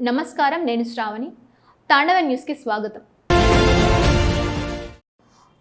నమస్కారం, నేను శ్రావణి. తాండవ న్యూస్కి స్వాగతం.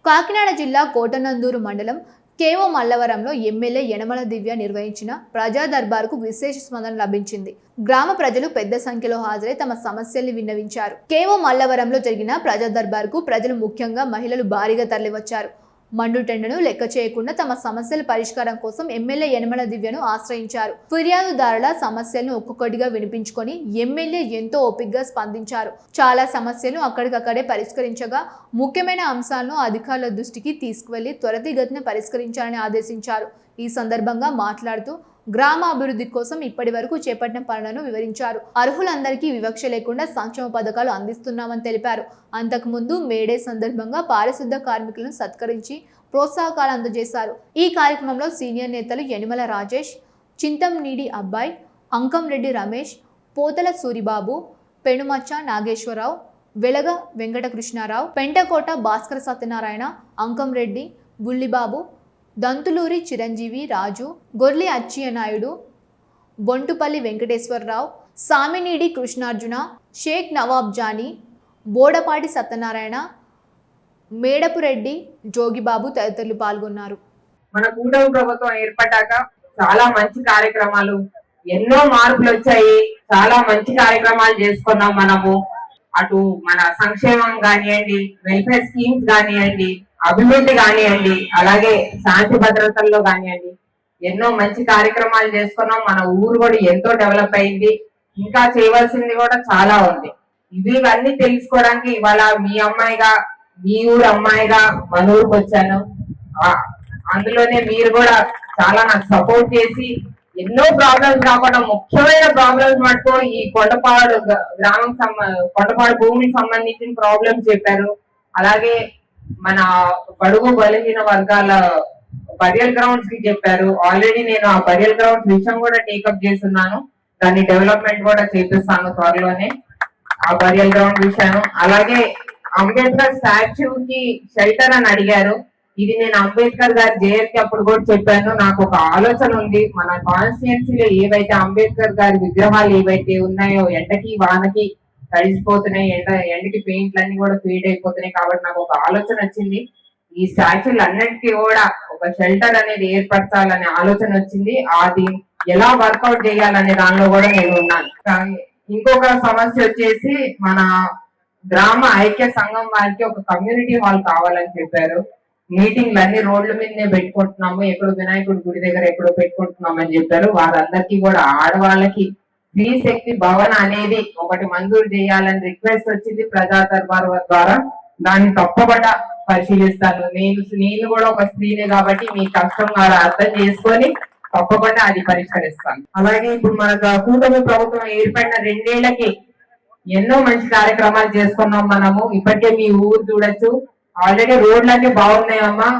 కాకినాడ జిల్లా కోటనందూరు మండలం కేవో మల్లవరంలో ఎమ్మెల్యే యనమల దివ్య నిర్వహించిన ప్రజా దర్బార్కు విశేష స్పందన లభించింది. గ్రామ ప్రజలు పెద్ద సంఖ్యలో హాజరై తమ సమస్యల్ని విన్నవించారు. కేవో మల్లవరంలో జరిగిన ప్రజా దర్బార్కు ప్రజలు, ముఖ్యంగా మహిళలు భారీగా తరలివచ్చారు. మండుటెండను లెక్క చేయకుండా తమ సమస్యల పరిష్కారం కోసం ఎమ్మెల్యే యనమల దివ్యను ఆశ్రయించారు. ఫిర్యాదుదారుల సమస్యలను ఒక్కొక్కటిగా వినిపించుకొని ఎమ్మెల్యే ఎంతో ఓపికగా స్పందించారు. చాలా సమస్యలను అక్కడికక్కడే పరిష్కరించగా ముఖ్యమైన అంశాలను అధికారుల దృష్టికి తీసుకువెళ్లి త్వరితగతిన పరిష్కరించాలని ఆదేశించారు. ఈ సందర్భంగా మాట్లాడుతూ గ్రామ అభివృద్ధి కోసం ఇప్పటి వరకు చేపట్టిన పనులను వివరించారు. అర్హులందరికీ వివక్ష లేకుండా సంక్షేమ పథకాలు అందిస్తున్నామని తెలిపారు. అంతకుముందు మేడే సందర్భంగా పారిశుద్ధ కార్మికులను సత్కరించి ప్రోత్సాహకాలు అందజేశారు. ఈ కార్యక్రమంలో సీనియర్ నేతలు యనమల రాజేష్, చింతంనీడి అబ్బాయి, అంకంరెడ్డి రమేష్, పోతల సూరిబాబు, పెనుమచ్చ నాగేశ్వరరావు, వెలగ వెంకటకృష్ణారావు, పెంటకోట భాస్కర సత్యనారాయణ, అంకంరెడ్డి, బుల్లిబాబు, దంతులూరి చిరంజీవి, రాజు, గొర్లి అచ్చియనాయుడు, బొంటుపల్లి వెంకటేశ్వరరావు, సామినీడి కృష్ణార్జున, షేక్ నవాబ్ జానీ, బోడపాటి సత్యనారాయణ, మేడపురెడ్డి, జోగిబాబు తదితరులు పాల్గొన్నారు. మన కూటమి ప్రభుత్వం ఏర్పడ్డాక చాలా మంచి కార్యక్రమాలు, ఎన్నో మార్పులు వచ్చాయి. చాలా మంచి కార్యక్రమాలు చేసుకున్నాం మనము. అటు మన సంక్షేమం కానివ్వండి, వెల్ఫేర్ స్కీమ్స్ కానివ్వండి, అభివృద్ధి కానివ్వండి, అలాగే శాంతి భద్రతల్లో కానివ్వండి, ఎన్నో మంచి కార్యక్రమాలు చేసుకున్నాం. మన ఊరు కూడా ఎంతో డెవలప్ అయింది. ఇంకా చేయవలసింది కూడా చాలా ఉంది. ఇవన్నీ తెలుసుకోవడానికి ఇవాళ మీ అమ్మాయిగా, మీ ఊరు అమ్మాయిగా మన ఊరికి వచ్చాను. అందులోనే మీరు కూడా చాలా నాకు సపోర్ట్ చేసి ఎన్నో ప్రాబ్లమ్స్ కాకుండా ముఖ్యమైన ప్రాబ్లమ్స్ మటుకు ఈ కొండపాడు గ్రామం కొండపాడు భూమికి సంబంధించిన ప్రాబ్లమ్స్ చెప్పారు. అలాగే మన బడుగు బలహీన వర్గాల బరియల్ గ్రౌండ్స్ కి చెప్పారు. ఆల్రెడీ నేను ఆ బరియల్ గ్రౌండ్స్ విషయం కూడా టేకప్ చేస్తున్నాను. దాన్ని డెవలప్మెంట్ కూడా చేపిస్తాను త్వరలోనే ఆ బరియల్ గ్రౌండ్ విషయం. అలాగే అంబేద్కర్ స్టాచ్యూ కి షెల్టర్ అని అడిగారు. ఇది నేను అంబేద్కర్ గారి జయంతి అప్పుడు కూడా చెప్పాను. నాకు ఒక ఆలోచన ఉంది, మన కాన్స్టిట్యుయెన్సీలో ఏవైతే అంబేద్కర్ గారి విగ్రహాలు ఏవైతే ఉన్నాయో ఎండకి వానకి తడిసిపోతున్నాయి, ఎండకి పెయింట్లన్నీ కూడా ఫీడ్ అయిపోతున్నాయి. కాబట్టి నాకు ఒక ఆలోచన వచ్చింది, ఈ స్టాచ్యూలు అన్నిటికీ కూడా ఒక షెల్టర్ అనేది ఏర్పరచాలనే ఆలోచన వచ్చింది. అది ఎలా వర్కౌట్ చేయాలనే దానిలో కూడా నేను ఉన్నాను. ఇంకొక సమస్య వచ్చేసి మన గ్రామ ఐక్య సంఘం వారికి ఒక కమ్యూనిటీ హాల్ కావాలని చెప్పారు. మీటింగ్లు అన్ని రోడ్ల మీదనే పెట్టుకుంటున్నాము, ఎక్కడో వినాయకుడి గుడి దగ్గర ఎక్కడో పెట్టుకుంటున్నాం అని చెప్పారు. వారందరికీ కూడా ఆడవాళ్ళకి స్త్రీ శక్తి భవన్ అనేది ఒకటి మంజూరు చేయాలని రిక్వెస్ట్ వచ్చింది ప్రజా దర్బార్ ద్వారా. దాన్ని తప్పకుండా పరిశీలిస్తాను. నేను కూడా ఒక స్త్రీనే కాబట్టి మీ కష్టం ద్వారా అర్థం చేసుకొని తప్పకుండా అది పరిష్కరిస్తాను. అలాగే ఇప్పుడు మనకు కూటమి ప్రభుత్వం ఏర్పడిన 2 ఏళ్లకి ఎన్నో మంచి కార్యక్రమాలు చేసుకున్నాం మనము. ఇప్పటికే మీ ఊరు చూడొచ్చు, ఆల్రెడీ రోడ్లన్నీ బాగున్నాయమ్మా.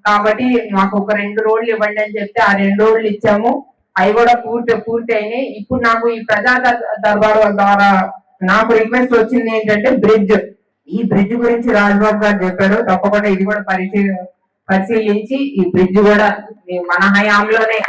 కాబట్టి మాకు ఒక 2 రోడ్లు ఇవ్వండి అని చెప్తే ఆ 2 రోడ్లు ఇచ్చాము. అవి కూడా పూర్తి అయినాయి. ఇప్పుడు నాకు ఈ ప్రజా దర్బార్ ద్వారా నాకు రిక్వెస్ట్ వచ్చింది ఏంటంటే బ్రిడ్జ్. ఈ బ్రిడ్జ్ గురించి రాజ్బాబు గారు చెప్పారు. తప్పకుండా ఇది కూడా పరిశీలించి ఈ బ్రిడ్జ్ కూడా మన హయాంలోనే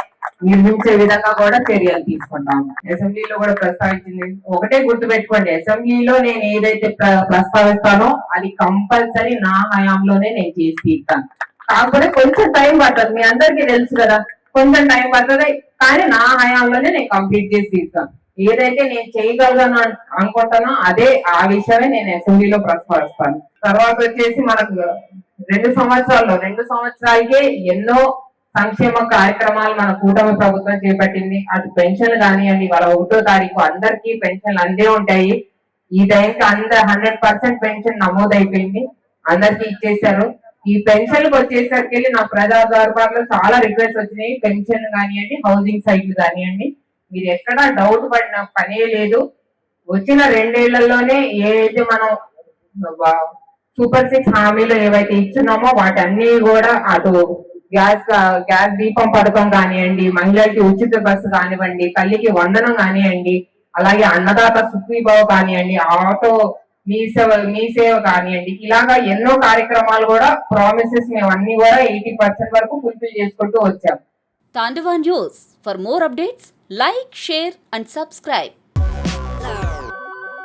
నిర్మించే విధంగా కూడా చర్యలు తీసుకుంటాము. అసెంబ్లీలో కూడా ప్రస్తావించింది. ఒకటే గుర్తుపెట్టుకోండి, అసెంబ్లీలో నేను ఏదైతే ప్రస్తావిస్తానో అది కంపల్సరీ నా హయాంలోనే నేను చేసి తీస్తాను. కాకపోతే కొంచెం టైం పడుతుంది, మీ అందరికీ తెలుసు కదా, కొంచెం టైం పడుతుంది. కానీ నా హయాంలోనే నేను కంప్లీట్ చేసి తీస్తాను. ఏదైతే నేను చేయగలను అనుకుంటానో అదే ఆ విషయమే నేను అసెంబ్లీలో ప్రస్తావిస్తాను. తర్వాత వచ్చేసి మనకు 2 సంవత్సరాలకే ఎన్నో సంక్షేమ కార్యక్రమాలు మన కూటమి ప్రభుత్వం చేపట్టింది. అటు పెన్షన్లు కానివ్వండి, వాళ్ళ 1వ తారీఖు అందరికీ పెన్షన్లు అందే ఉంటాయి. ఈ టైంకి 100% పెన్షన్ నమోదైపోయింది, అందరికీ ఇచ్చేసారు. ఈ పెన్షన్లకు వచ్చేసరికి నా ప్రజా దర్బార్లో చాలా రిక్వెస్ట్ వచ్చినాయి. పెన్షన్ కానివ్వండి, హౌసింగ్ సైట్లు కానివ్వండి, మీరు ఎక్కడా డౌట్ పడిన పనే లేదు. వచ్చిన 2 ఏళ్లలోనే ఏదైతే మనం సూపర్ 6 హామీలు ఏవైతే ఇచ్చున్నామో వాటన్నీ కూడా అటు గ్యాస్ దీపం పథకం కానివ్వండి, మహిళలకి ఉచిత బస్సు కానివ్వండి, తల్లికి వందనం కానివ్వండి, అలాగే అన్నదాత సుఖీభావ కానివ్వండి, ఆటో మీ సేవ కానివ్వండి, ఇలాగా ఎన్నో కార్యక్రమాలు కూడా ప్రామిసెస్ మేము అన్ని కూడా 80% వరకు ఫుల్ఫిల్ చేసుకుంటూ వచ్చాం. Tandava News. For more updates, like, share and subscribe.